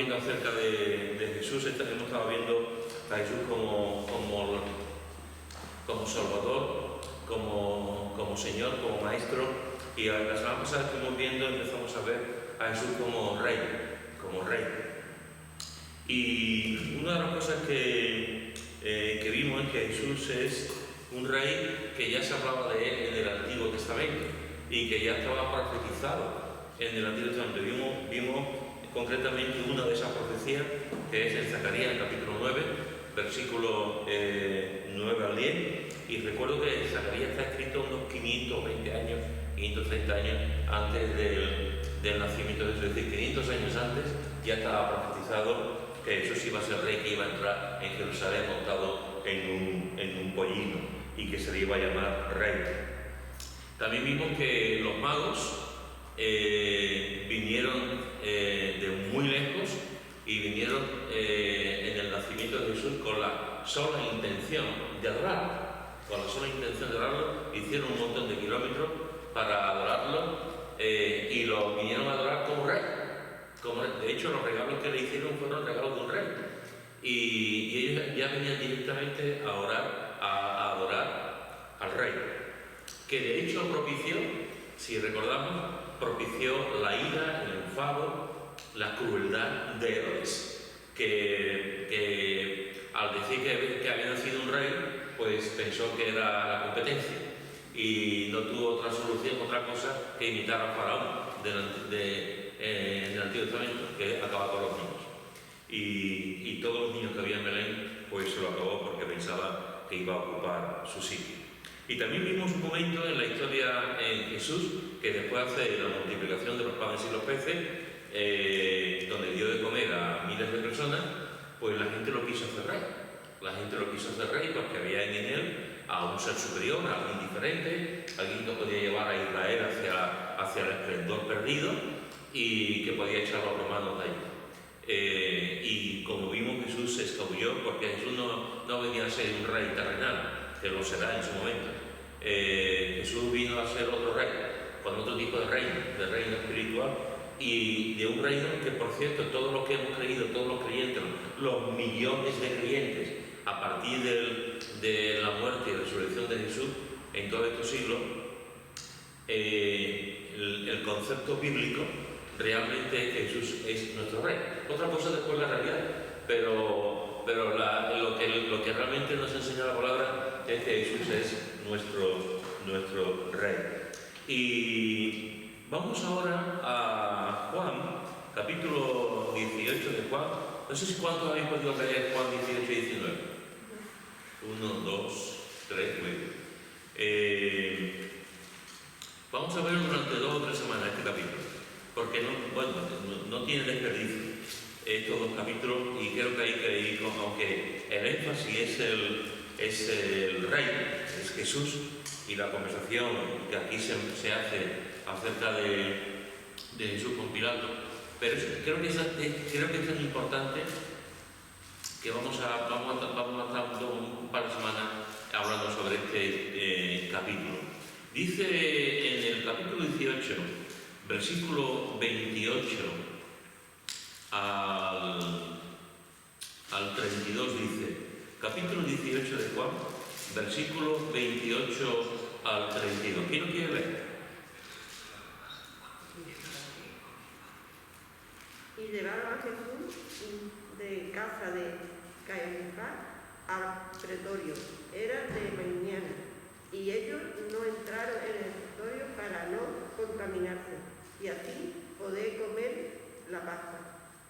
viendo acerca de Jesús, hemos estado viendo a Jesús como Salvador, como Señor, como Maestro, y la semana pasada estuvimos viendo, empezamos a ver a Jesús como Rey. Y una de las cosas que vimos es que Jesús es un Rey que ya se hablaba de él en el Antiguo Testamento y que ya estaba profetizado en el Antiguo Testamento. Vimos concretamente una de esas profecías, que es en Zacarías, capítulo 9, versículo 9 al 10, y recuerdo que Zacarías está escrito unos 520 años, 530 años antes del nacimiento de Jesús, es decir, 500 años antes ya estaba profetizado que Jesús iba a ser rey, que iba a entrar en Jerusalén montado en un pollino y que se le iba a llamar rey. También vimos que los magos vinieron de muy lejos y vinieron en el nacimiento de Jesús con la sola intención de adorarlo. Hicieron un montón de kilómetros para adorarlo y lo vinieron a adorar como rey. De hecho, los regalos que le hicieron fueron regalos de un rey. Y ellos ya venían directamente a adorar al rey. Que de hecho propició, si recordamos, la ira, el enfado, la crueldad de Herodes, que al decir que había nacido un rey, pues pensó que era la competencia y no tuvo otra solución, otra cosa que imitar a Faraón en el Antiguo Testamento, que acababa con los niños. Y todos los niños que había en Belén, pues se lo acabó porque pensaba que iba a ocupar su sitio. Y también vimos un momento en la historia en Jesús, que después hace la multiplicación de los panes y los peces, donde dio de comer a miles de personas, pues la gente lo quiso hacer rey. Porque había en él a un ser superior, a alguien diferente, alguien que podía llevar a Israel hacia el esplendor perdido y que podía echar los romanos de allí. Y como vimos, Jesús se escabulló, porque Jesús no venía a ser un rey terrenal, que lo será en su momento. Jesús vino a ser otro rey, con otro tipo de reino espiritual, y de un reino que, por cierto, todos los que hemos creído, todos los creyentes, los millones de creyentes, a partir de la muerte y resurrección de Jesús en todos estos siglos, el concepto bíblico realmente es que Jesús es nuestro rey. Otra cosa después la realidad, pero lo que realmente nos enseña la palabra es que Jesús es nuestro rey. Y vamos ahora a Juan, capítulo 18 de Juan. No sé si cuántos habéis podido leer Juan 18 y 19. 1, 2, 3, muy bien. Vamos a ver durante 2 o 3 semanas este capítulo, porque no tiene desperdicio estos 2 capítulos, y creo que hay que ir, aunque el énfasis es el rey, es Jesús, y la conversación que aquí se hace acerca de Jesús con Pilato, pero creo que es tan importante que vamos a estar un par de semanas hablando sobre este capítulo. Dice en el capítulo 18, versículo 28 al 32, dice, capítulo 18 de Juan, versículo 28 al 32. ¿Quién lo quiere leer? Y llevaron a Jesús de casa de Caifás al pretorio. Era de mañana, y ellos no entraron en el pretorio para no contaminarse, y así poder comer la Pascua.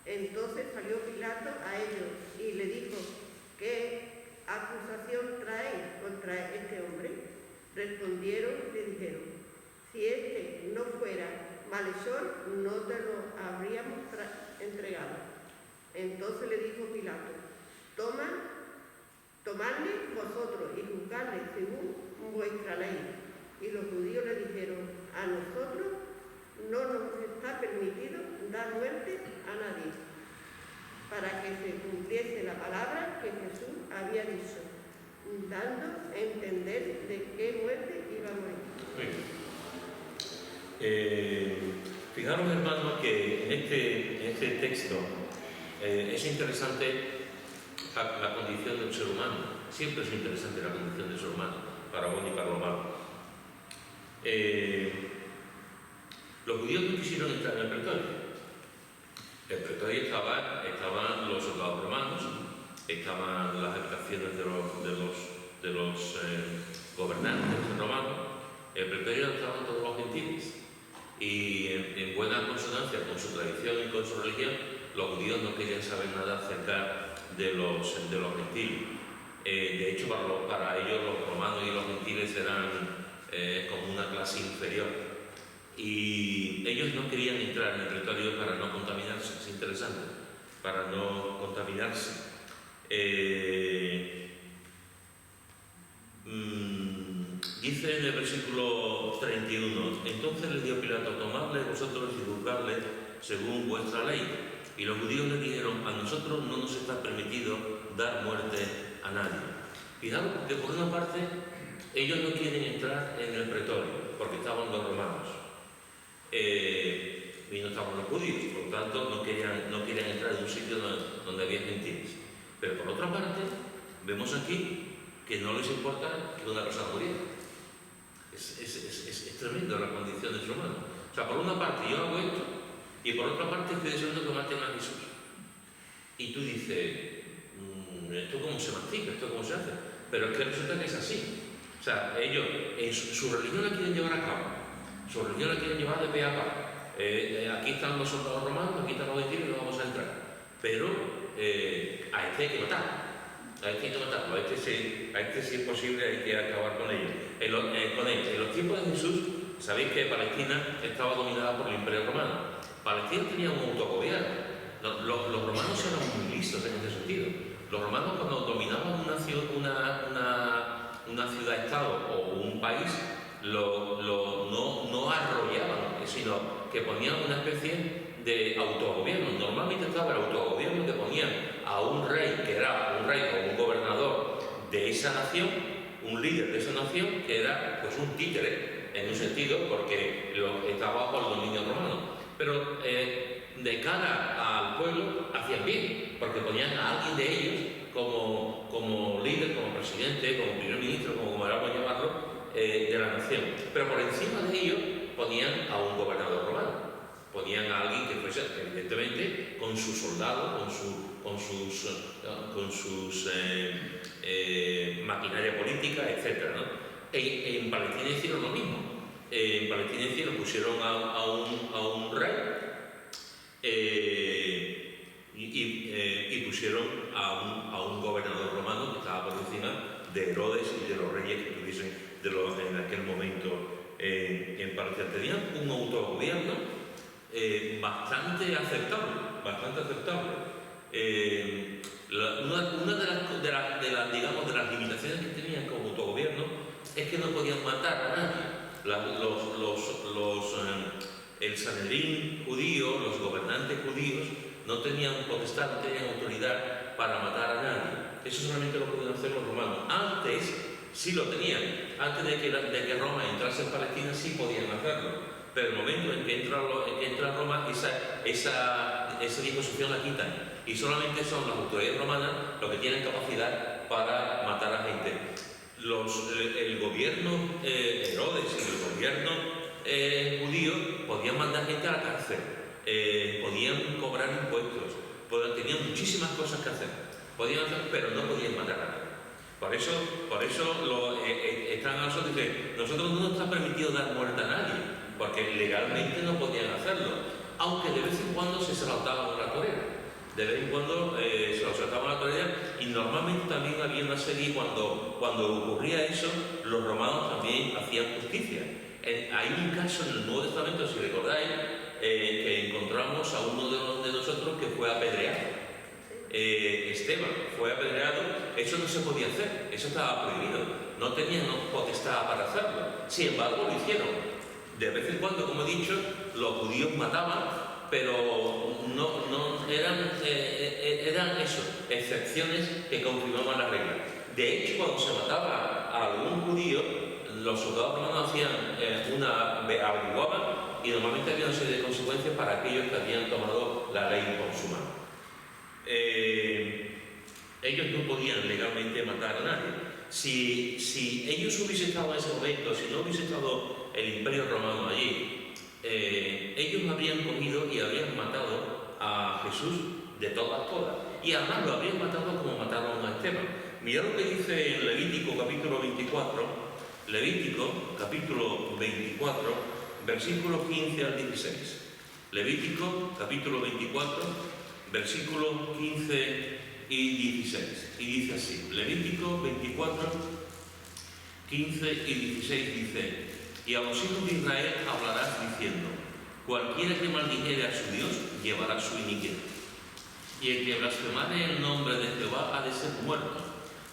Entonces salió Pilato a ellos y le dijo: ¿qué acusación traéis contra este hombre? Respondieron y le dijeron: si este no fuera malhechor, no te lo habríamos entregado. Entonces le dijo Pilato: tomadle vosotros y juzgadle según vuestra ley. Y los judíos le dijeron: a nosotros no nos está permitido dar muerte a nadie, para que se cumpliese la palabra que Jesús había dicho, dando a entender de qué muerte iba a morir. Fijaros, hermanos, que en este texto es interesante la condición del ser humano. Siempre es interesante la condición del ser humano, para bueno y para lo malo. Los judíos no quisieron entrar en el pretorio. El pretorio estaban los soldados romanos, estaban las habitaciones de los gobernantes romanos. El pretorio estaban todos los gentiles. Y en buena consonancia con su tradición y con su religión, los judíos no querían saber nada acerca de los gentiles. De hecho, para ellos los romanos y los gentiles eran como una clase inferior. Y ellos no querían entrar en el pretorio para no contaminarse. Es interesante, para no contaminarse. Dice en el versículo 31, entonces les dio Pilato, tomadle vosotros y juzgadle según vuestra ley. Y los judíos le dijeron, a nosotros no nos está permitido dar muerte a nadie. Fijaos que por una parte ellos no quieren entrar en el pretorio, porque estaban los romanos y no estaban los judíos, por lo tanto no querían entrar en un sitio donde había gentiles. Pero por otra parte, vemos aquí que no les importa que una persona muriera. Es tremendo la condición del ser humano. O sea, por una parte yo hago esto y por otra parte estoy deseando que maten a Jesús. Y tú dices, ¿esto cómo se mastica? ¿Esto cómo se hace? Pero es que resulta que es así. O sea, ellos en su religión la quieren llevar a cabo. Su religión la quieren llevar de pe a pa. Aquí están los soldados romanos, aquí están los gentiles y no vamos a entrar. Pero a este hay que matar. A este hay que matarlo, a este si es posible hay que acabar con ellos. En los tiempos de Jesús, sabéis que Palestina estaba dominada por el Imperio Romano. Palestina tenía un autogobierno. Los romanos eran muy listos en ese sentido. Los romanos cuando dominaban una ciudad-estado o un país, no arrollaban, sino que ponían una especie de autogobierno. Normalmente estaba el autogobierno que ponían a un rey, que era un rey o un gobernador de esa nación, un líder de esa nación, que era pues un títere, en un sentido, porque estaba bajo el dominio romano. Pero de cara al pueblo hacían bien, porque ponían a alguien de ellos como líder, como presidente, como primer ministro, como queramos llamarlo, de la nación. Pero por encima de ellos ponían a un gobernador romano. Ponían a alguien que fuese, evidentemente, con sus soldados, con sus maquinaria política, etc., ¿no? En Palestina hicieron lo mismo. En Palestina pusieron a un rey y pusieron a un gobernador romano que estaba por encima de Herodes y de los reyes que tuviesen en aquel momento en Palestina. Tenían un autogobierno bastante aceptable. Una de las limitaciones que tenían como autogobierno es que no podían matar a nadie. El Sanedrín judío, los gobernantes judíos, no tenían potestad, no tenían autoridad para matar a nadie. Eso solamente lo podían hacer los romanos. Antes sí lo tenían. Antes de que Roma entrase en Palestina sí podían hacerlo. Pero el momento en que entra Roma, esa disposición la quitan. Y solamente son las autoridades romanas los que tienen capacidad para matar a gente. El gobierno Herodes y el gobierno judío podían mandar gente a la cárcel, podían cobrar impuestos, tenían muchísimas cosas que hacer. Podían hacer, pero no podían matar a nadie. Por eso están a nosotros y dicen, nosotros no nos está permitido dar muerte a nadie, porque legalmente no podían hacerlo, aunque de vez en cuando se saltaban la torera. De vez en cuando se lo saltaban la torera, y normalmente también había una serie, cuando ocurría eso, los romanos también hacían justicia. Hay un caso en el Nuevo Testamento, si recordáis, que encontramos a uno de nosotros que fue apedreado. Esteban fue apedreado. Eso no se podía hacer, eso estaba prohibido, no tenían potestad para hacerlo. Sin embargo lo hicieron. De vez en cuando, como he dicho, los judíos mataban, pero no eran eso, excepciones que confirmaban la regla. De hecho, cuando se mataba a algún judío, los soldados romanos averiguaban, y normalmente había una serie de consecuencias para aquellos que habían tomado la ley por su mano. ellos no podían legalmente matar a nadie. Si ellos hubiesen estado en ese momento, si no hubiese estado el Imperio Romano allí, ellos habrían cogido y habrían matado a Jesús de todas. Y además lo habrían matado como mataron a Esteban. Mirad lo que dice en Levítico capítulo 24, Levítico capítulo 24, versículos 15 al 16. Levítico capítulo 24, versículos 15 y 16. Y dice así, Levítico 24, 15 y 16 dice: y a los hijos de Israel hablarás diciendo: cualquiera que maldijere a su Dios llevará su iniquidad. Y el que blasfemare el nombre de Jehová ha de ser muerto.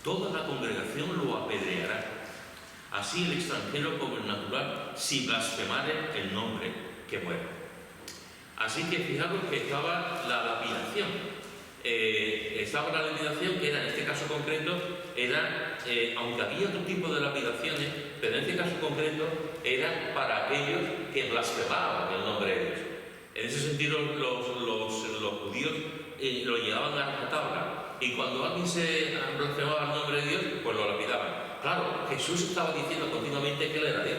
Toda la congregación lo apedreará. Así el extranjero como el natural, si blasfemare el nombre, que muera. Así que fijaros que estaba la lapidación. Estaba la lapidación, que era, en este caso concreto, era, aunque había otro tipo de lapidaciones, pero en este caso concreto era para aquellos que blasfemaban el nombre de Dios. En ese sentido, los judíos lo llevaban a la tabla, y cuando alguien se blasfemaba el nombre de Dios, pues lo lapidaban. Claro, Jesús estaba diciendo continuamente que él era Dios.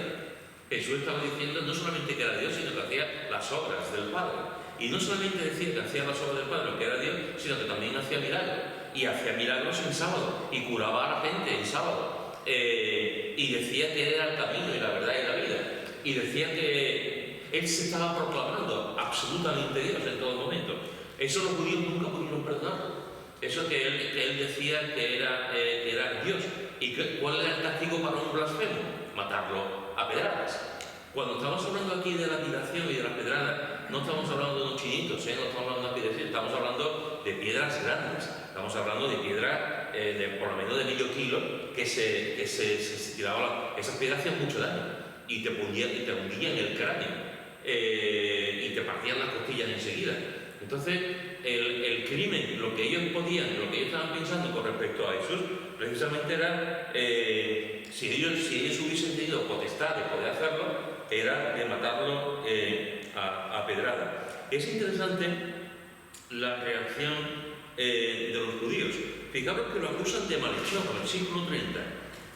Jesús estaba diciendo no solamente que era Dios, sino que hacía las obras del Padre. Y no solamente decía que hacía las obras del Padre, lo que era Dios, sino que también hacía milagros. Y hacía milagros en sábado, y curaba a la gente en sábado. Y decía que era el camino y la verdad y la vida. Y decía que él se estaba proclamando absolutamente Dios en todo momento. Eso los judíos nunca pudieron perdonarlo. Eso que él decía que era Dios. ¿Y cuál era el castigo para un blasfemo? Matarlo a pedradas. Cuando estamos hablando aquí de la lapidación y de las pedradas, no estamos hablando de unos chinitos, no estamos hablando de lapidación, estamos hablando de piedras grandes. Estamos hablando de piedras de por lo menos de medio kilo que se tiraban. Esas piedras hacían mucho daño y te hundían el cráneo y te partían las costillas enseguida. Entonces, el crimen, lo que ellos estaban pensando con respecto a Jesús, precisamente era, si ellos hubiesen tenido potestad de poder hacerlo, era de matarlo a pedrada. Es interesante la reacción de los judíos. Fijaros que lo acusan de malhechor, versículo 30.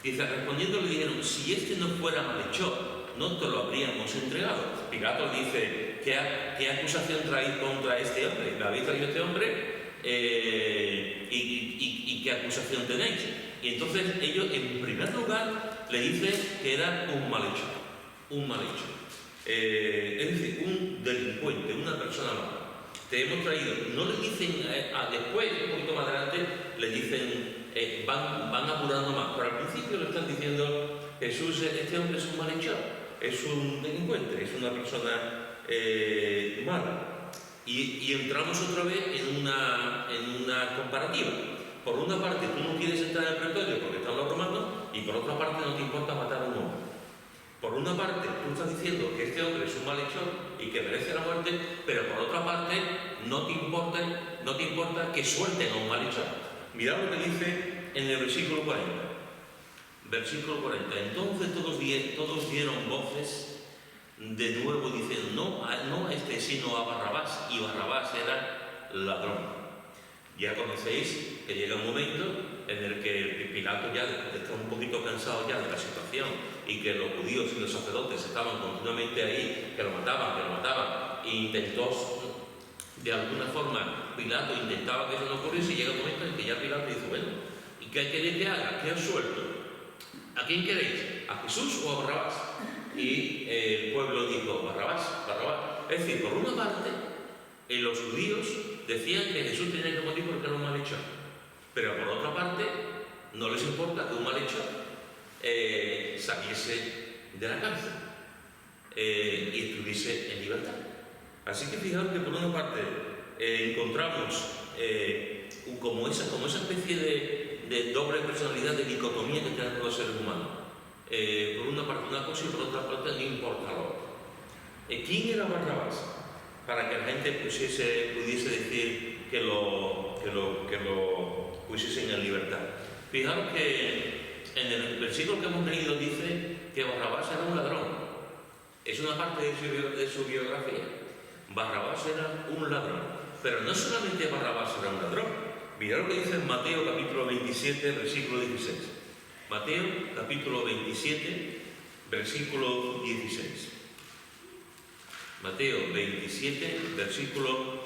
Dice, respondiendo le dijeron: si este no fuera malhechor, no te lo habríamos entregado. Pilato dice: ¿qué acusación traéis contra este hombre? ¿Me habéis traído este hombre? ¿Y qué acusación tenéis? Y entonces ellos, en primer lugar, le dicen que era un malhechor. Es decir, un delincuente, una persona mala. Te hemos traído. No le dicen, después, un poquito más adelante, le dicen, van apurando más. Pero al principio le están diciendo: Jesús, este hombre es un malhechor, es un delincuente, es una persona mala. Y entramos otra vez en una comparativa. Por una parte, tú no quieres entrar en el pretorio porque están los romanos, y por otra parte no te importa matar a un hombre. Por una parte, tú estás diciendo que este hombre es un malhechor y que merece la muerte, pero por otra parte, no te importa que suelten a un malhechor. Mirad lo que dice en el versículo 40. Versículo 40. Entonces todos dieron voces de nuevo diciendo: no a este, sino a Barrabás. Y Barrabás era ladrón. Ya conocéis que llega un momento en el que Pilato ya está un poquito cansado ya de la situación, y que los judíos y los sacerdotes estaban continuamente ahí, que lo mataban, e intentó, de alguna forma, Pilato intentaba que eso no ocurriese, y llega un momento en que ya Pilato dice: bueno, ¿y qué queréis que haga? ¿Qué os suelto? ¿A quién queréis? ¿A Jesús o a Barrabás? Y el pueblo dijo: Barrabás. Es decir, por una parte, los judíos decían que Jesús tenía que morir porque era un malhechor, pero por otra parte no les importa que un malhechor saliese de la cárcel y estuviese en libertad. Así que fijaos que por una parte encontramos como esa especie de doble personalidad, de dicotomía que tenemos los seres humanos. Por una parte una cosa y por otra parte no importa lo otro. ¿Quién era Barrabás? Para que la gente pudiese decir que lo pusiesen en libertad. Fijaros que en el versículo que hemos leído dice que Barrabás era un ladrón. Es una parte de su biografía. Barrabás era un ladrón. Pero no solamente Barrabás era un ladrón. Mirad lo que dice en Mateo capítulo 27, versículo 16. Mateo capítulo 27, versículo 16. Mateo 27, versículo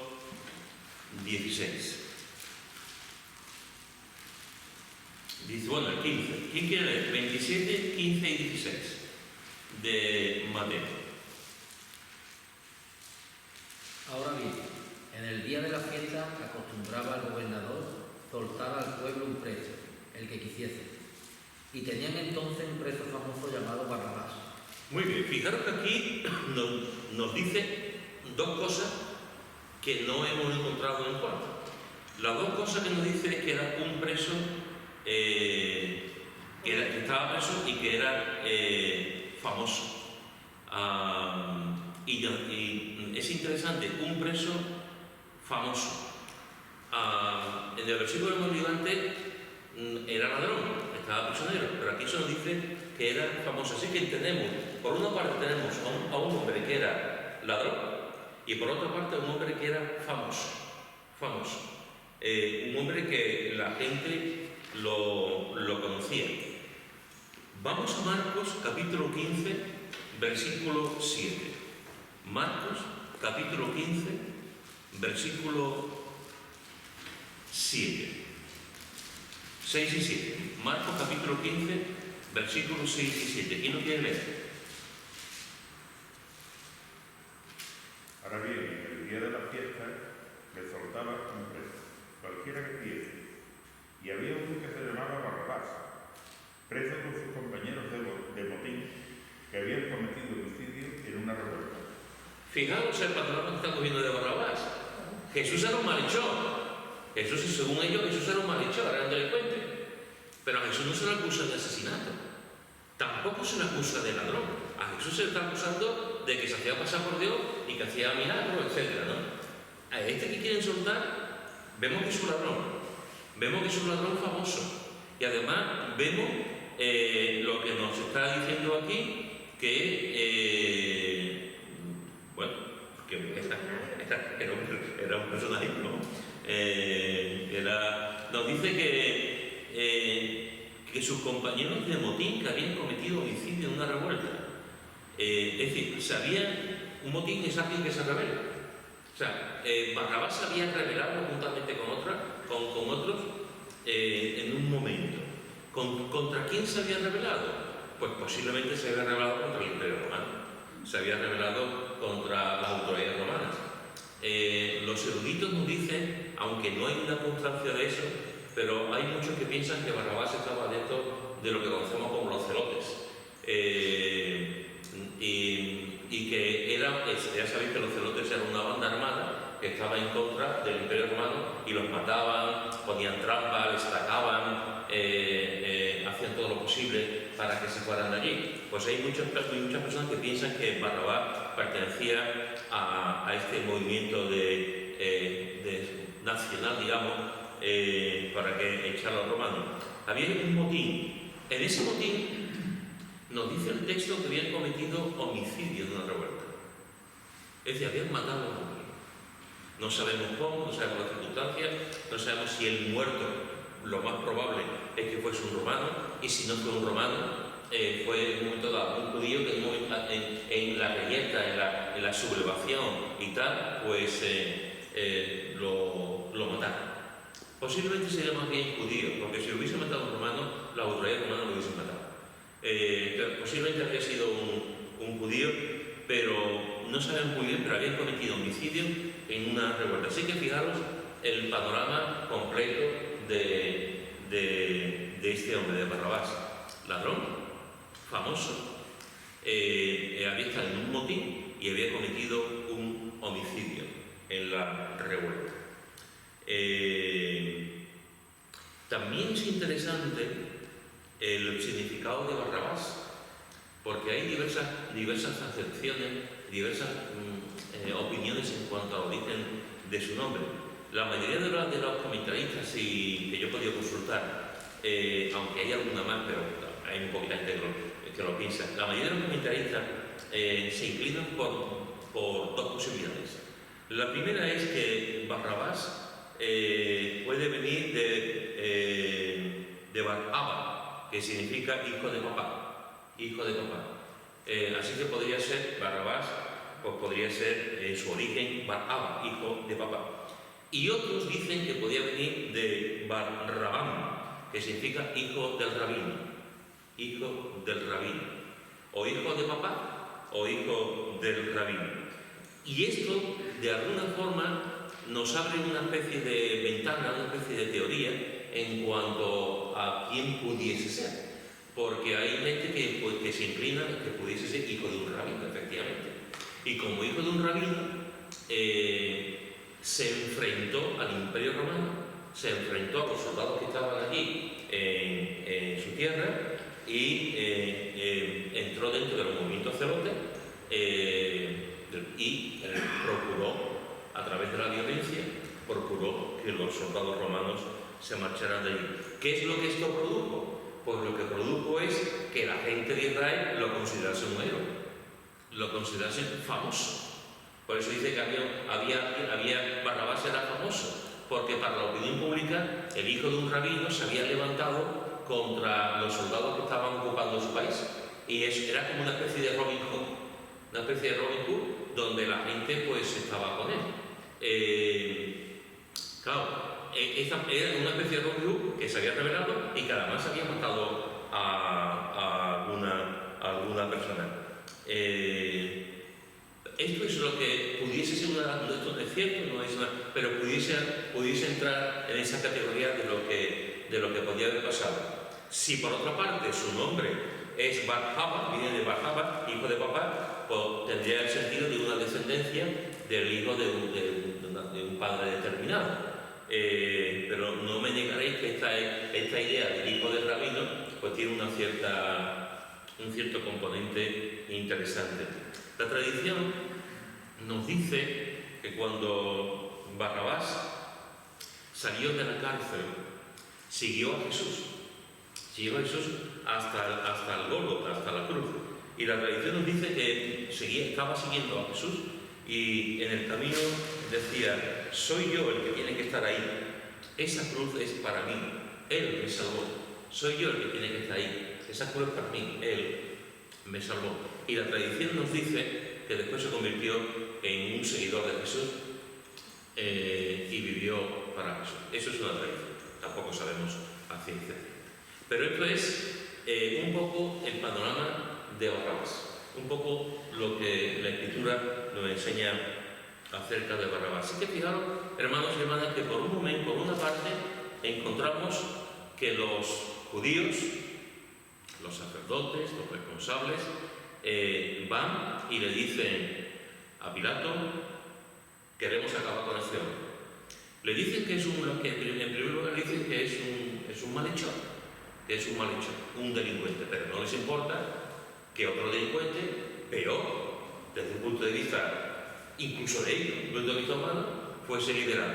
16. Dice, bueno, el 15. ¿Quién quiere leer? 27, 15 y 16 de Mateo. Ahora bien, en el día de la fiesta acostumbraba el gobernador soltar al pueblo un preso, el que quisiese. Y tenían entonces un preso famoso llamado Barrabás. Muy bien, fijaros que aquí nos dice dos cosas que no hemos encontrado en Juan. Las dos cosas que nos dice es que era un preso que estaba preso y que era famoso. Y es interesante, un preso famoso. En el versículo que hemos leído antes era ladrón, estaba prisionero, pero aquí se nos dice que era famoso. Así que tenemos, por una parte tenemos a un hombre que era ladrón y por otra parte a un hombre que era famoso. Un hombre que la gente lo conocía. Vamos a Marcos capítulo 15, versículo 7. Marcos capítulo 15, versículo 7. 6 y 7. Marcos capítulo 15, versículos 6 y 7. ¿Quién no quiere leer? Ahora bien, en el día de la fiesta le soltaba un preso, cualquiera que quisiese. Y había uno que se llamaba Barrabás, preso con sus compañeros de motín, que habían cometido homicidio en una revuelta. Fijaos el patrón que está cogiendo de Barrabás. Jesús era un malhechor. Jesús, según ellos, Jesús era un malhechor, era un delincuente. Pero a Jesús no se le acusa de asesinato. Tampoco se le acusa de ladrón. A Jesús se le está acusando de que se hacía pasar por Dios y que hacía milagros, etc., ¿no? A este que quieren soltar, vemos que es un ladrón. Vemos que es un ladrón famoso. Y además vemos lo que nos está diciendo aquí, que, bueno, que era un personaje, ¿no? Nos dice que sus compañeros de motín que habían cometido homicidio en una revuelta. Es decir, un motín es alguien que se rebela. O sea, Barrabás se había rebelado juntamente con otros en un momento. ¿Contra quién se había rebelado? Pues posiblemente se había rebelado contra el Imperio Romano. Se había rebelado contra las autoridades romanas. Los eruditos nos dicen, aunque no hay una constancia de eso, pero hay muchos que piensan que Barrabás estaba dentro de lo que conocemos como los celotes. Y que ya sabéis que los celotes eran una banda armada que estaba en contra del Imperio Romano y los mataban, ponían trampas, les atacaban, hacían todo lo posible para que se fueran de allí. Pues hay muchas personas que piensan que Barrabás pertenecía a este movimiento de nacional, digamos, para que echar a los romanos. Había un motín. En ese motín nos dice el texto que habían cometido homicidio en una revuelta. Es decir, habían matado a un hombre. No sabemos cómo, no sabemos las circunstancias, no sabemos si el muerto, lo más probable es que fuese un romano, y si no fue un romano, fue en un momento dado un judío que en la reyerta, en la sublevación y tal, pues lo mataron. Posiblemente sería más bien judío, porque si hubiese matado a un romano, la autoridad romana lo hubiese matado. Posiblemente habría sido un judío, pero no sabemos muy bien, pero habían cometido homicidio en una revuelta. Así que fijaros el panorama completo de este hombre, de Barrabás. Ladrón, famoso, había estado en un motín y había cometido un homicidio en la revuelta. También es interesante el significado de Barrabás, porque hay diversas acepciones, diversas opiniones en cuanto al origen de su nombre. La mayoría de los comentaristas que yo he podido consultar, aunque hay alguna más, pero hay un poquita gente que lo piensa, la mayoría de los comentaristas se inclinan por dos posibilidades. La primera es que Barrabás puede puede venir de Bar-Abba, que significa hijo de papá. Hijo de papá. Así que podría ser Barrabás, pues podría ser en su origen Bar-Abba, hijo de papá. Y otros dicen que podía venir de Bar-Rabán, que significa hijo del rabino. Hijo del rabino. O hijo de papá o hijo del rabino. Y esto, de alguna forma, nos abre una especie de ventana, una especie de teoría en cuanto a quién pudiese ser. Porque hay gente que se inclina que pudiese ser hijo de un rabino, efectivamente. Y como hijo de un rabino, se enfrentó al Imperio Romano, se enfrentó a los soldados que estaban allí en su tierra y entró dentro del movimiento celote y procuró, a través de la violencia, procuró que los soldados romanos se marcharan de allí. ¿Qué es lo que esto produjo? Pues lo que produjo es que la gente de Israel lo considerase un héroe, lo considerase famoso. Por eso dice que Barrabás era famoso, porque para la opinión pública el hijo de un rabino se había levantado contra los soldados que estaban ocupando su país. Y eso era como una especie de Robin Hood, donde la gente pues estaba con él. Claro, era una especie de Robin Hood que se había revelado y que además había matado a alguna persona. Esto es lo que pudiese ser esto no es cierto, no es pero pudiese entrar en esa categoría de lo que podía haber pasado. Si por otra parte su nombre es Bar-Abba, viene de Bar-Abba, hijo de papá, pues tendría el sentido de una descendencia del hijo de un padre determinado. Pero no me negaréis que esta idea del hijo del rabino pues tiene un cierto componente interesante. La tradición nos dice que cuando Barrabás salió de la cárcel, siguió a Jesús hasta el Gólgota, hasta la cruz. Y la tradición nos dice que estaba siguiendo a Jesús y en el camino decía: soy yo el que tiene que estar ahí, esa cruz es para mí, Él me salvó, soy yo el que tiene que estar ahí, esa cruz es para mí, Él me salvó. Y la tradición nos dice que después se convirtió en un seguidor de Jesús y vivió para Jesús. Eso es una tradición, tampoco sabemos a ciencia cierta. Pero esto es un poco el panorama de Barrabás, un poco lo que la Escritura nos enseña acerca de Barrabás. Así que fijaros, hermanos y hermanas, que por una parte encontramos que los judíos, los sacerdotes, los responsables, van y le dicen a Pilato: queremos acabar con este hombre. Le dicen que en primer lugar le dicen que es un malhechor, un delincuente, pero no les importa que otro delincuente, peor, desde un punto de vista incluso de ellos, desde un punto de vista humano, fuese liberado.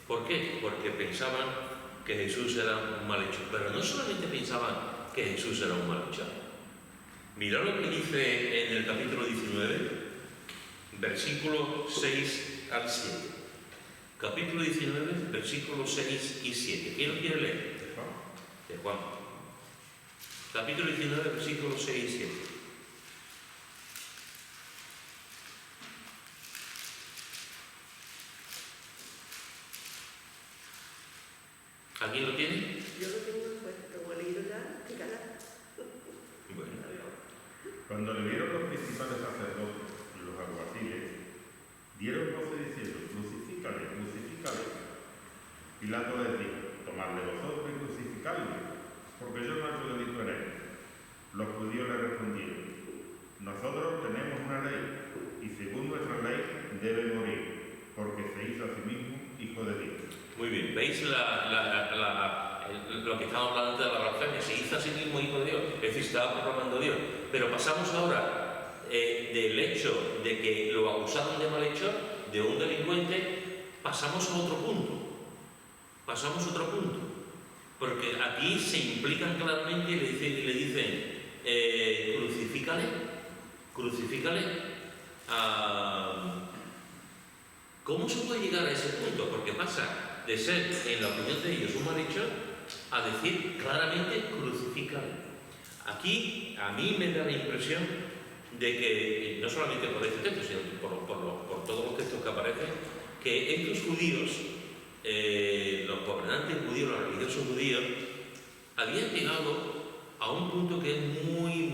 ¿Por qué? Porque pensaban que Jesús era un malhechor, pero no solamente pensaban que Jesús era un malhechor. Mirad lo que dice en el capítulo 19, versículos 6 al 7. Capítulo 19, versículos 6 y 7. ¿Quién lo quiere leer? De Juan. Capítulo 19, versículos 6 y 7. ¿Alguien lo tiene? Yo lo tengo, pues, como he leído ya, ¿qué ganas? Bueno. Cuando le vieron los principales sacerdotes y los alguaciles, dieron voces diciendo: crucifícale, crucifícale. Pilato les dijo: tomadle vosotros y crucificadle, porque yo no he hecho delito en él. Los judíos le respondieron: nosotros tenemos una ley, y según nuestra ley debe morir, porque se hizo a sí mismo hijo de Dios. Muy bien, ¿veis lo que estamos hablando de la blasfemia? Se hizo a sí mismo hijo de Dios, es decir, estaba proclamando Dios. Pero pasamos ahora del hecho de que lo acusaron de malhechor, de un delincuente, pasamos a otro punto. Porque aquí se implican claramente y le dicen crucifícale. ¿Cómo se puede llegar a ese punto? Porque pasa de ser, en la opinión de ellos, un malhechor, a decir claramente crucifícale. Aquí a mí me da la impresión de que, no solamente por este texto, sino por todos los textos que aparecen, que estos judíos, los gobernantes judíos, los religiosos judíos, habían llegado a un punto que es muy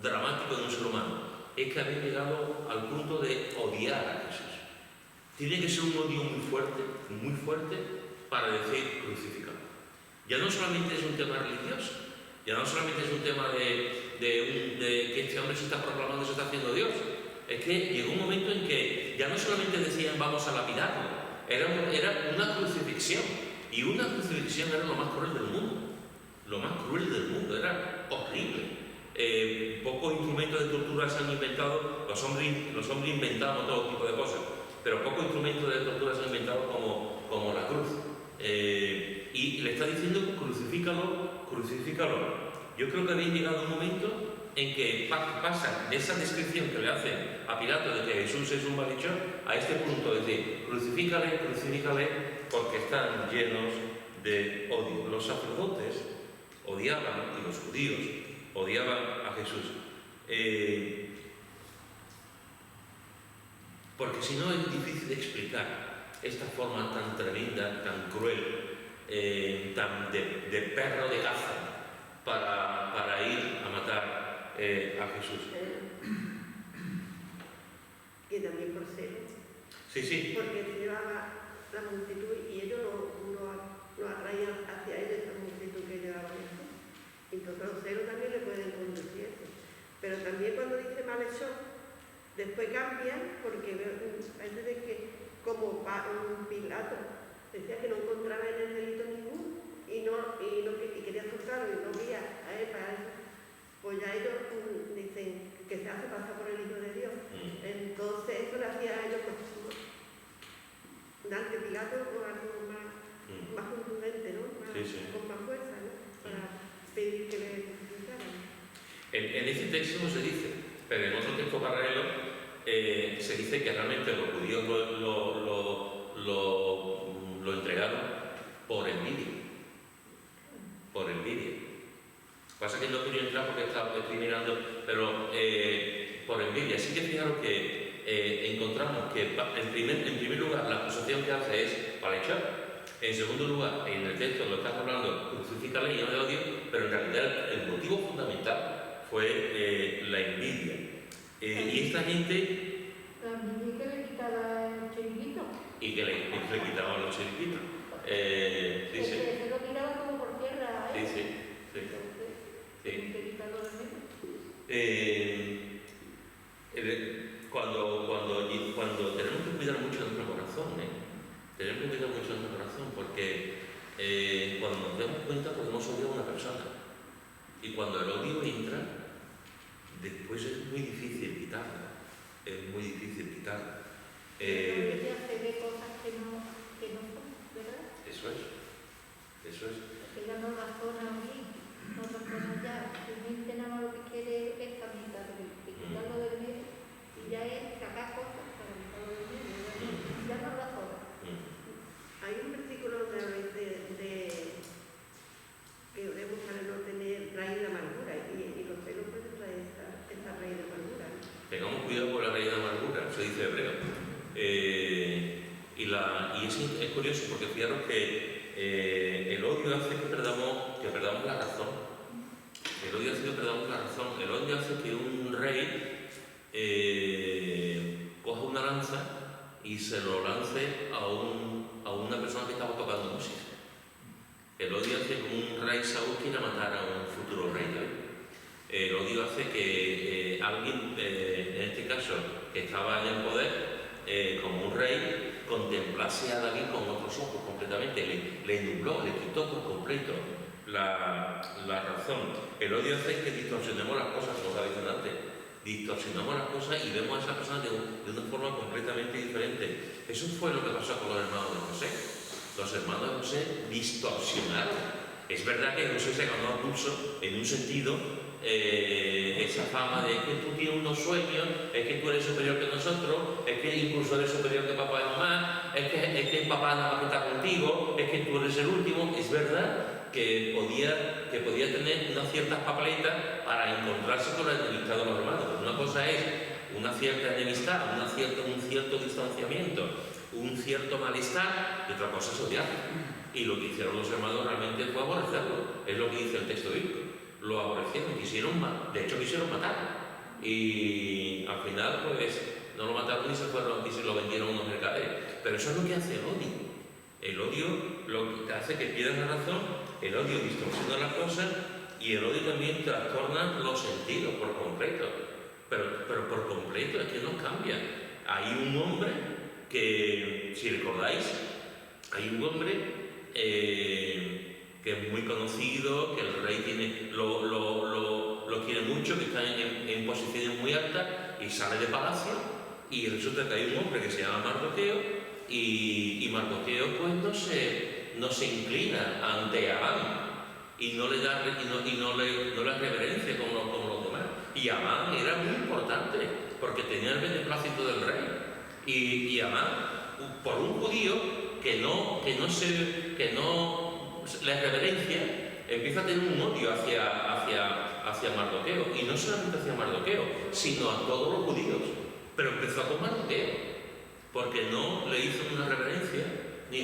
dramático de un ser humano. Es que habían llegado al punto de odiar a Jesús. Tiene que ser un odio muy fuerte para decir crucificado. Ya no solamente es un tema religioso, ya no solamente es un tema de que este hombre se está proclamando, se está haciendo Dios. Es que llegó un momento en que ya no solamente decían vamos a lapidarlo, era una crucifixión. Y una crucifixión era lo más cruel del mundo. Lo más cruel del mundo, era horrible. Pocos instrumentos de tortura se han inventado, los hombres inventamos todo tipo de cosas, pero pocos instrumentos de tortura se han inventado como la cruz. Y le está diciendo crucifícalo. Yo creo que había llegado un momento en que pasa de esa descripción que le hacen a Pilato de que Jesús es un malhechor a este punto de decir crucifícale, porque están llenos de odio. Los sacerdotes odiaban, y los judíos odiaban a Jesús. Porque si no es difícil de explicar esta forma tan tremenda, tan cruel, tan de perro de caza para ir a matar a Jesús. Que también por celo. Sí. Porque se llevaba la multitud y ellos lo atraían hacia él, esa multitud que llevaba esto. Entonces los celos también le pueden conducir eso. Pero también cuando dice malhechor, después cambian porque parece de que como un Pilato decía que no encontraba en el delito ninguno y quería soltarlo y no veía a él para eso, pues ya ellos dicen que se hace pasar por el Hijo de Dios. Entonces eso le hacía a ellos Dante Pilato con algo más contundente, ¿no? Con más fuerza, ¿no? Para pedir que le crucificaran. En ese texto no se dice, pero en otro texto paralelo se dice que realmente los judíos lo entregaron por envidia. Por envidia. Pasa que no quería entrar porque estoy mirando, pero por envidia. Sí que fijaros que encontramos que en primer lugar la acusación que hace es malhechor. En segundo lugar, en el texto lo están hablando, crucifícale y lleno de odio, pero en realidad el motivo fundamental fue la envidia. Y esta gente... La envidia que le quitaba el chiringuito. Y que le quitaban los chiringuitos. Sí. Se lo tiraba como por tierra. Sí. Que quitarlo de medio. Cuando tenemos que cuidar mucho de nuestro corazón, tenemos que cuidar mucho de nuestro corazón, porque cuando nos damos cuenta podemos odiar a una persona, y cuando el odio entra, después es muy difícil quitarlo. Se ve cosas que no son, ¿verdad? Eso es. Porque ya no razona bien, no razona ya. Tu mente nada más lo que quiere es caminar, quitarlo del medio, y ya es sacar cosas para quitarlo del medio. Ya no razona. Hay un versículo donde habla de que debemos no tener raíz de amargura y los celos pueden traer esa raíz de amargura. Tengamos cuidado con la raíz de amargura, se dice hebreo. Y es curioso porque fijaros que el odio hace que perdamos la razón. El odio hace que un rey coja una lanza y se lo lance a una persona que estaba tocando música. El odio hace que un rey Saúl quiera matar a un futuro rey David. El odio hace que alguien, en este caso, que estaba en el poder, como un rey, contemplase a David con otros ojos completamente, le nubló, le quitó por completo la razón. El odio hace que distorsionemos las cosas, como estaba diciendo antes, distorsionamos las cosas y vemos a esa persona de una forma completamente diferente. Eso fue lo que pasó con los hermanos de José. Los hermanos de José distorsionaron. Es verdad que José se ganó a pulso en un sentido esa fama de que tú tienes unos sueños, es que tú eres superior que nosotros, es que incluso eres superior que papá y mamá, es que papá nada más que está contigo, es que tú eres el último. Es verdad que podía tener unas ciertas papeletas para encontrarse con la enemistad de los hermanos. Pero una cosa es una cierta enemistad, un cierto distanciamiento, un cierto malestar, y otra cosa es odiarlo. Y lo que hicieron los hermanos realmente fue aborrecerlo. Es lo que dice el texto bíblico. Lo aborrecieron, de hecho quisieron matarlo. Y al final, pues, no lo mataron ni se lo vendieron a unos mercaderes. Pero eso es lo que hace el odio. El odio lo que hace que pierdas la razón, el odio distorsiona las cosas y el odio también trastorna los sentidos por completo. Pero por completo, es que no cambia. Hay un hombre que, si recordáis, hay un hombre que es muy conocido, que el rey lo quiere mucho, que está en posiciones muy altas y sale de palacio y resulta que hay un hombre que se llama Mardoqueo y Mardoqueo pues no se inclina ante Amán y no le da reverencia como los demás. Y Amán era muy importante porque tenía el beneplácito del rey y Amán, por un judío que no le reverencia, empieza a tener un odio hacia Mardoqueo, y no solamente hacia Mardoqueo, sino a todos los judíos. Pero empezó con Mardoqueo, porque no le hizo una reverencia, ni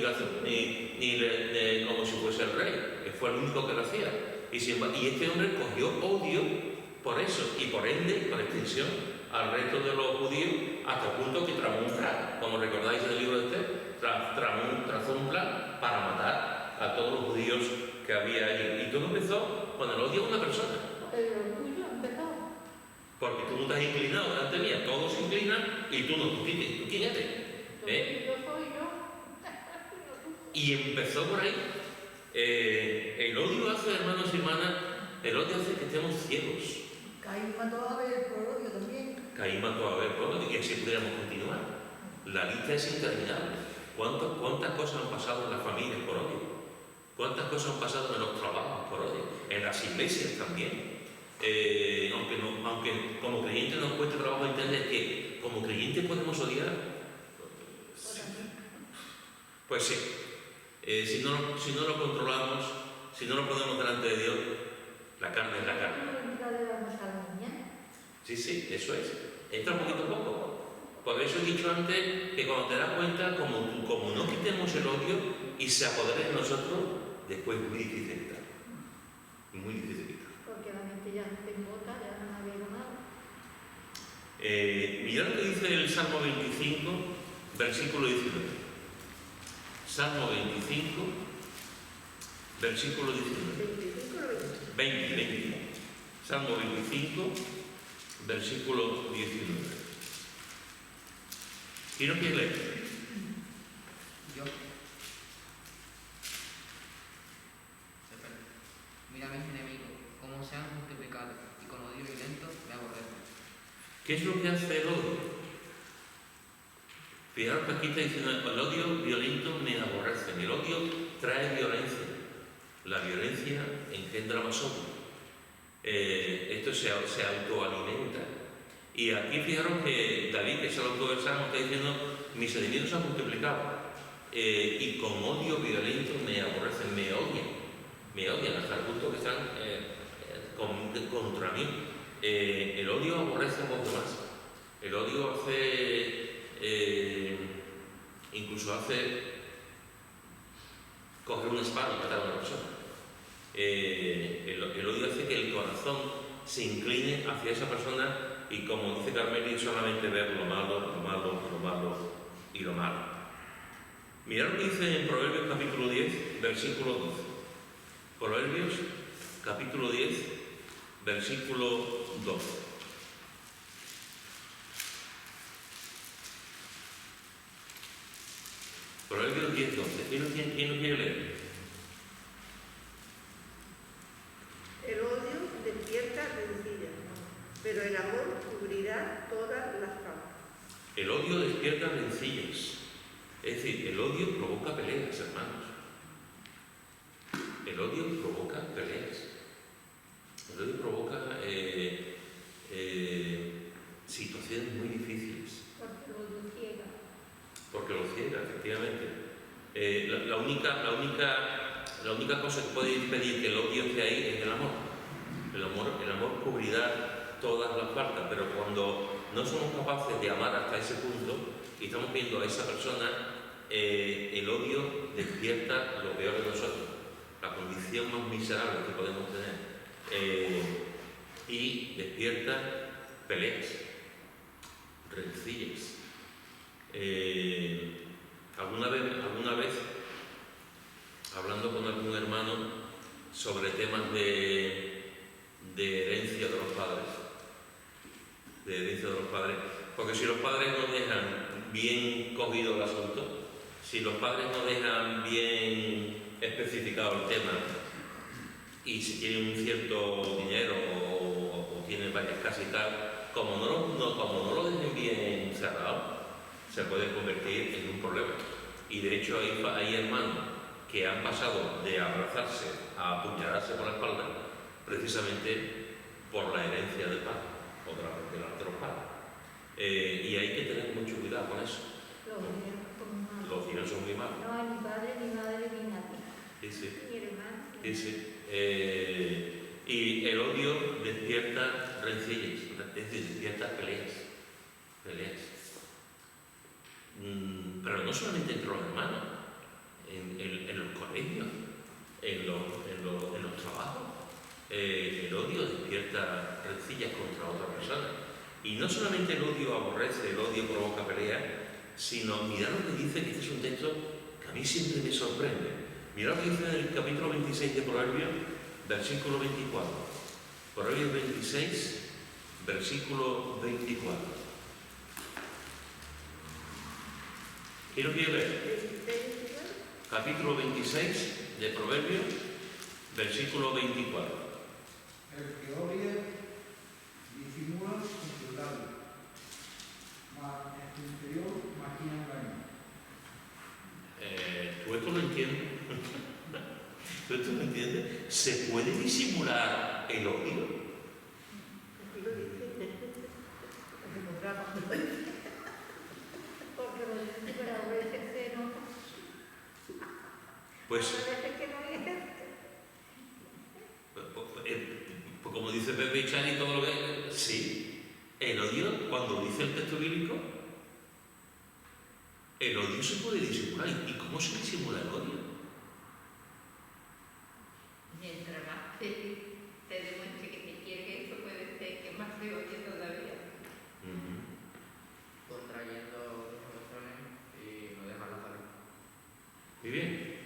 como si fuese el rey, que fue el único que lo hacía. Y este hombre cogió odio por eso, y por ende, por extensión, al resto de los judíos, hasta el punto que tramó un plan, como recordáis en el libro de Esther, trazó un plan para matar a todos los judíos que había allí. Y todo empezó con el odio a una persona. El orgullo empezó. Porque tú no te has inclinado delante mía, todos se inclinan y tú no. ¿Tú quién eres? Yo soy yo. Y empezó por ahí. El odio hace, hermanos y hermanas, el odio hace que estemos ciegos. Caín mató a Abel por odio también. Caín mató a Abel por odio, y así pudiéramos continuar. La lista es interminable. ¿Cuántas cosas han pasado en las familias por odio? ¿Cuántas cosas han pasado en los trabajos por odio? En las iglesias también. Aunque como creyentes nos cueste trabajo entender que como creyentes podemos odiar, pues sí. Si no lo controlamos, si no lo ponemos delante de Dios, la carne es la carne. Sí, eso es. Entra poquito a poco. Por eso he dicho antes que cuando te das cuenta, como no quitemos el odio y se apodere de nosotros, después es muy difícil quitar. Muy difícil quitar. Porque la mente ya se embota, ya no había nada. Mirad lo que dice el Salmo 25, versículo 19. Salmo 25, versículo 19. 20. Salmo 25, versículo 19. ¿Quién no quiere leer? Yo. Mira a mis enemigos, cómo se han multiplicado, y con odio violento me aborrecen. ¿Qué es lo que hace el odio? Fijaros que aquí está diciendo, el odio violento me aborrece. El odio trae violencia. La violencia engendra más odio. Esto se autoalimenta. Y aquí fijaros que David, que es el autor del Salmo, está diciendo, mis enemigos se han multiplicado y con odio violento me aborrecen, me odian hasta el punto que están contra mí. El odio aborrece a los demás. El odio incluso hace coger una espada y matar a una persona. El odio hace que el corazón se incline hacia esa persona y, como dice Carmeli, solamente ver lo malo y lo malo. Mirad lo que dice en Proverbios capítulo 10, versículo 12. Proverbios capítulo 10, versículo 12. Proverbios 10, 12. ¿Quién lo quiere leer? El odio despierta rencillas, pero el amor cubrirá todas las causas. El odio despierta rencillas. Es decir, el odio provoca peleas, hermanos. El odio provoca peleas. El odio provoca hiciera, efectivamente. La única cosa que puede impedir que el odio esté ahí es el amor. El amor cubrirá todas las faltas, pero cuando no somos capaces de amar hasta ese punto y estamos viendo a esa persona, el odio despierta lo peor de nosotros, la condición más miserable que podemos tener, y despierta peleas, rencillas. Alguna vez, hablando con algún hermano sobre temas de herencia de los padres, porque si los padres no dejan bien cogido el asunto, si los padres no dejan bien especificado el tema, y si tienen un cierto dinero o tienen varias casas y tal, como no lo dejen bien cerrado, se puede convertir en un problema. Y de hecho hay hermanos que han pasado de abrazarse a apuñalarse por la espalda precisamente por la herencia del padre o de los padres. Y hay que tener mucho cuidado con eso. Los dineros son muy malos. No hay ni padre, ni madre, ni nadie. Sí. Ni hermano. Sí. Y el odio despierta rencillas, es decir, despierta peleas. Pero no solamente entre los hermanos, en los colegios, en los trabajos. El odio despierta rencillas contra otra persona. Y no solamente el odio aborrece, el odio provoca peleas, sino mirad lo que dice, que este es un texto que a mí siempre me sorprende. Mirad lo que dice en el capítulo 26 de Proverbios, versículo 24. Proverbios 26, versículo 24. ¿Quién lo quiere leer? Capítulo 26 de Proverbios, versículo 24. El que odia disimula con sus labios, mas en su interior maquina engaño. ¿Tú esto lo entiendes? ¿Tú esto lo entiendes? ¿Se puede disimular el odio? Porque lo dice, pero a veces se nota. Pues, A veces que no es. pues como dice Pepe y Chani, todo lo que... Sí, el odio, cuando dice el texto bíblico, el odio se puede disimular. ¿Y cómo se disimula el odio? Mientras más te demuestre que te quiere, eso puede ser que más te odie todavía. Contrayendo los corazones y no dejarla salir. Muy bien.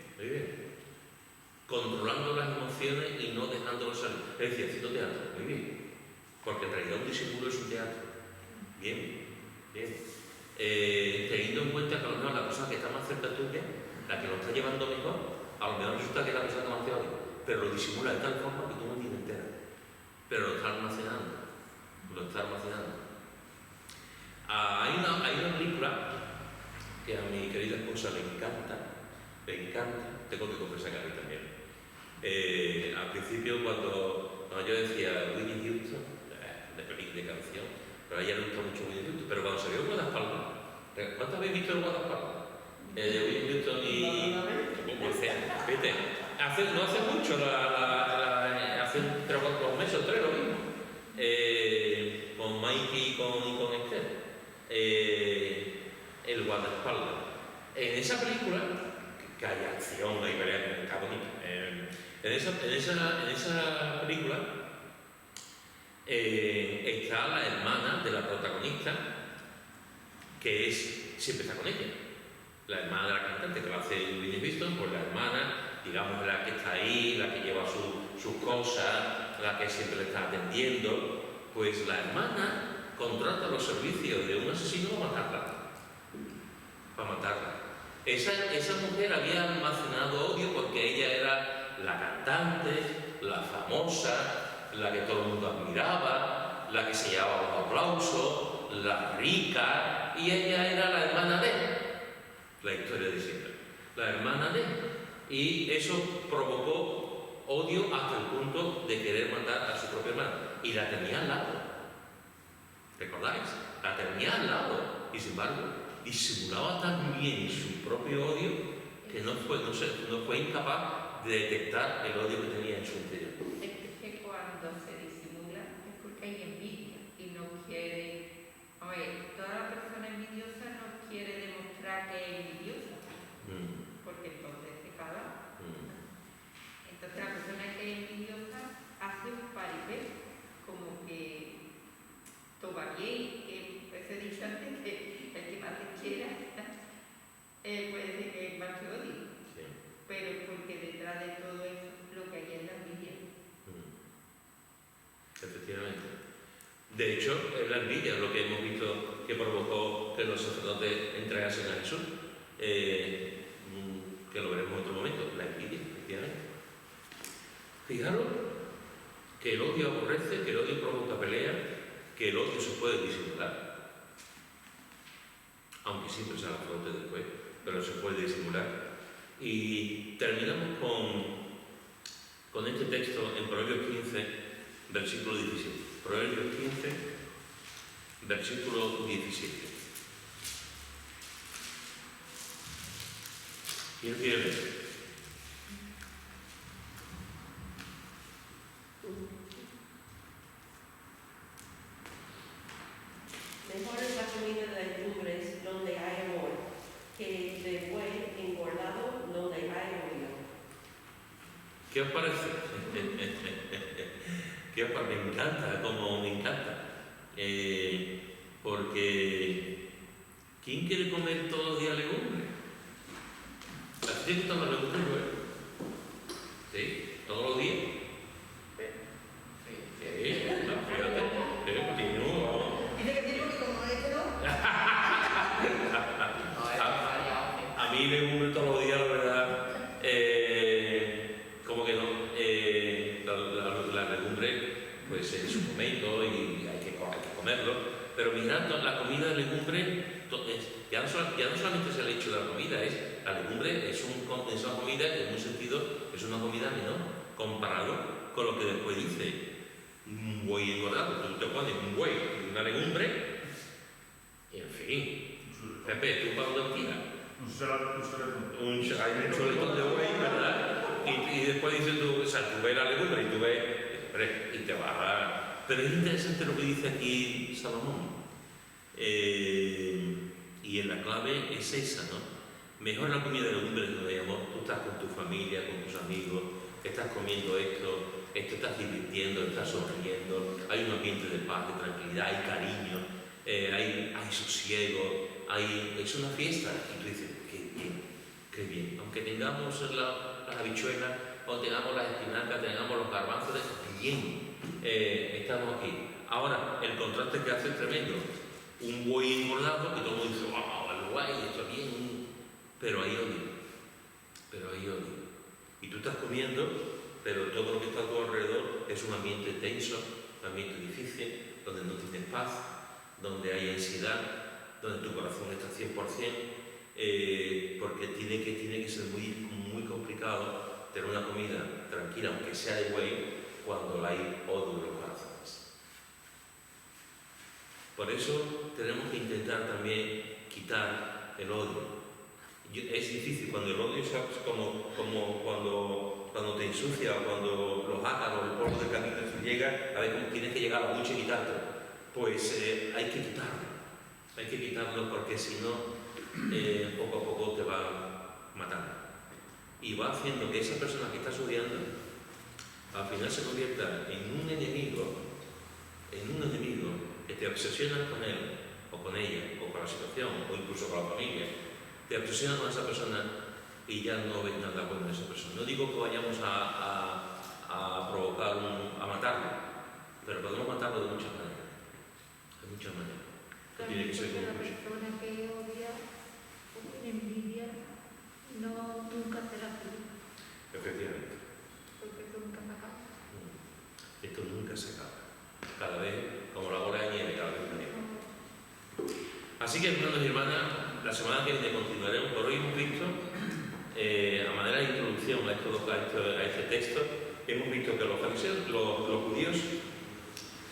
Controlando las emociones y no dejándolas salir. Es decir, haciendo teatro. Muy bien. Porque en realidad un disimulo es un teatro. Bien. Teniendo en cuenta que a lo mejor la persona que está más cerca tuya, la que lo está llevando mejor, a lo mejor resulta que es la persona que más te odia, pero lo disimula de tal forma que tú no tienes entera. Pero lo está almacenando. Hay una película que a mi querida esposa le encanta, tengo que confesar que a mí también. Al principio cuando yo decía Whitney Houston, de canción, pero a ella le gusta mucho Whitney Houston, pero cuando se vio Guadaspaldas, ¿cuántos habéis visto el Guadaspaldas? De Whitney Houston y... ¿Viste? No hace mucho, hace 3 o 4 meses o 3 lo mismo, con Mikey y con Esther, el Guadaspaldas. En esa película, que hay acción, hay pelea, está bonita. En esa película está la hermana de la protagonista, que siempre está con ella. La hermana de la cantante, que la hace Whitney Houston, pues la hermana, digamos, la que está ahí, la que lleva sus cosas, la que siempre le está atendiendo, pues la hermana contrata los servicios de un asesino para matarla. Esa mujer había almacenado odio porque ella era la cantante, la famosa, la que todo el mundo admiraba, la que se llevaba los aplausos, la rica, y ella era la hermana de la historia de siempre, la hermana de. Y eso provocó odio hasta el punto de querer matar a su propia hermana. Y la tenía al lado. ¿Recordáis? La tenía al lado. Y sin embargo, disimulaba tan bien su propio odio que no fue incapaz de detectar el odio que tenía en su interior. Es que cuando se disimula es porque hay envidia y no quiere. A ver, toda la persona envidiosa no quiere demostrar que es envidiosa, porque entonces se caga. Entonces la persona que es envidiosa hace un paripé, como que todo va bien, que ese dicho antes que el que más te quiera puede ser que más te odie. Sí. Pero porque detrás de todo eso lo que hay es la envidia. Efectivamente. De hecho, es la envidia lo que hemos visto que provocó que los sacerdotes entregasen a Jesús, que lo veremos en otro momento, la envidia, efectivamente. Fijaros que el odio aborrece, que el odio provoca pelea, que el odio se puede disimular, aunque siempre se haga flote después, pero se puede disimular. Y terminamos con este texto en Proverbios 15, versículo 17. Proverbios 15, versículo 17. ¿Quién quiere leer? Mejor es la comida de legumbres donde hay amor, que de buey engordado donde hay odio. ¿Qué os parece? ¿Qué os parece? Me encanta, como me encanta. Porque ¿quién quiere comer todos los días legumbres? ¿A ti te gustan las legumbres, Joel? ¿Sí? ¿Todos los días? Sí, no, fíjate, continúo. Dice que tiene que como este, ¿no? A mí legumbres todos los días, la verdad, como que no. La legumbre, pues en su momento y hay que comerlo, pero mirando la comida de legumbre, ya no solamente es el hecho de la comida, la legumbre es una comida que en un sentido es una comida menor, comparado con lo que después dice un buey engordado. Tú te pones un buey y una legumbre, y en fin, Pepe, tú para dónde tiras. Hay un chuletón de buey, ¿verdad? Y después dices tú, o sea, tú ves la legumbre y tú ves, y te vas a... Pero es interesante lo que dice aquí Salomón. Y en la clave es esa, ¿no? Mejor la comida de legumbres donde hay amor. Tú estás con tu familia, con tus amigos, estás comiendo esto estás divirtiendo, estás sonriendo, hay un ambiente de paz, de tranquilidad, hay cariño, hay sosiego, es una fiesta. Y tú dices, qué bien. Aunque tengamos las habichuelas, o tengamos las espinacas, tengamos los garbanzos, bien, estamos aquí. Ahora, el contraste que hace es tremendo. Un buey engordado, que todo el mundo dice, wow, el guay, esto bien, pero hay odio. Y tú estás comiendo, pero todo lo que está a tu alrededor es un ambiente tenso, un ambiente difícil, donde no tienes paz, donde hay ansiedad, donde tu corazón está 100%, porque tiene que ser muy complicado tener una comida tranquila, aunque sea de buey, cuando hay odio en los corazones. Por eso tenemos que intentar también quitar el odio. Es difícil cuando el odio es como cuando te ensucia, cuando los ácaros, el polvo del camino llega, a ver cómo tienes que llegar a la ducha y quitártelo. Pues hay que quitarlo porque si no, poco a poco te va matando. Y va haciendo que esa persona que estás odiando, al final se convierta en un enemigo, que te obsesionas con él, o con ella, o con la situación, o incluso con la familia. Te obsesionas con esa persona y ya no ves nada bueno en esa persona. No digo que vayamos a provocar, a matarlo, pero podemos matarlo de muchas maneras. De muchas maneras. Que tiene que ser la con mucho. persona que odia o tiene envidia nunca será feliz, Efectivamente. porque eso nunca se acaba. Esto nunca se acaba. Cada vez, como la bola de nieve, cada vez menos. Así que, hermanos y hermanas, la semana que viene continuaremos. Por hoy hemos visto, a manera de introducción a este texto, hemos visto que los fariseos, los judíos,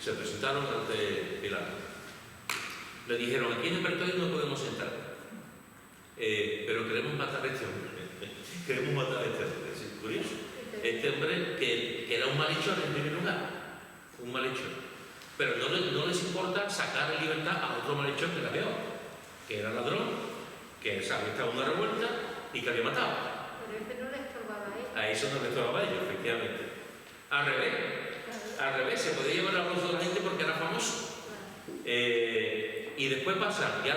se presentaron ante Pilato. Le dijeron, aquí en el pretorio no podemos sentar. pero queremos matar a este hombre. Queremos matar a este hombre. Es curioso. Este hombre que era un malhechor en primer lugar. Un malhechor. Pero no les importa sacar en libertad a otro malhechor que era peor. Que era ladrón, que había estado en una revuelta y que había matado. Pero ese no le estorbaba a él. A eso no le estorbaba a ellos, efectivamente. Al revés, se podía llevar a los de la gente porque era famoso. Y después pasan, ya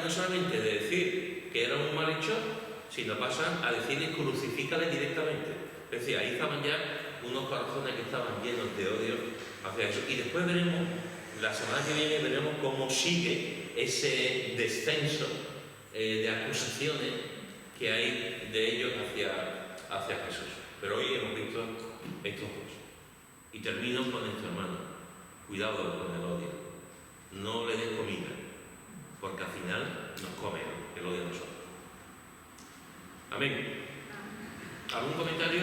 no solamente de decir que era un malhechor, sino pasan a decirle crucifícale directamente. Es decir, ahí estaban ya unos corazones que estaban llenos de odio hacia eso. Y después veremos, la semana que viene, veremos cómo sigue ese descenso de acusaciones que hay de ellos hacia Jesús. Pero hoy hemos visto estos dos. Y termino con esto, hermano. Cuidado con el odio. No le des comida, porque al final nos come el odio a nosotros. Amén. ¿Algún comentario?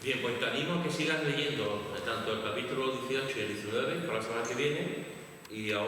Bien, pues te animo a que sigas leyendo tanto el capítulo 18 y el 19 para la semana que viene y ahora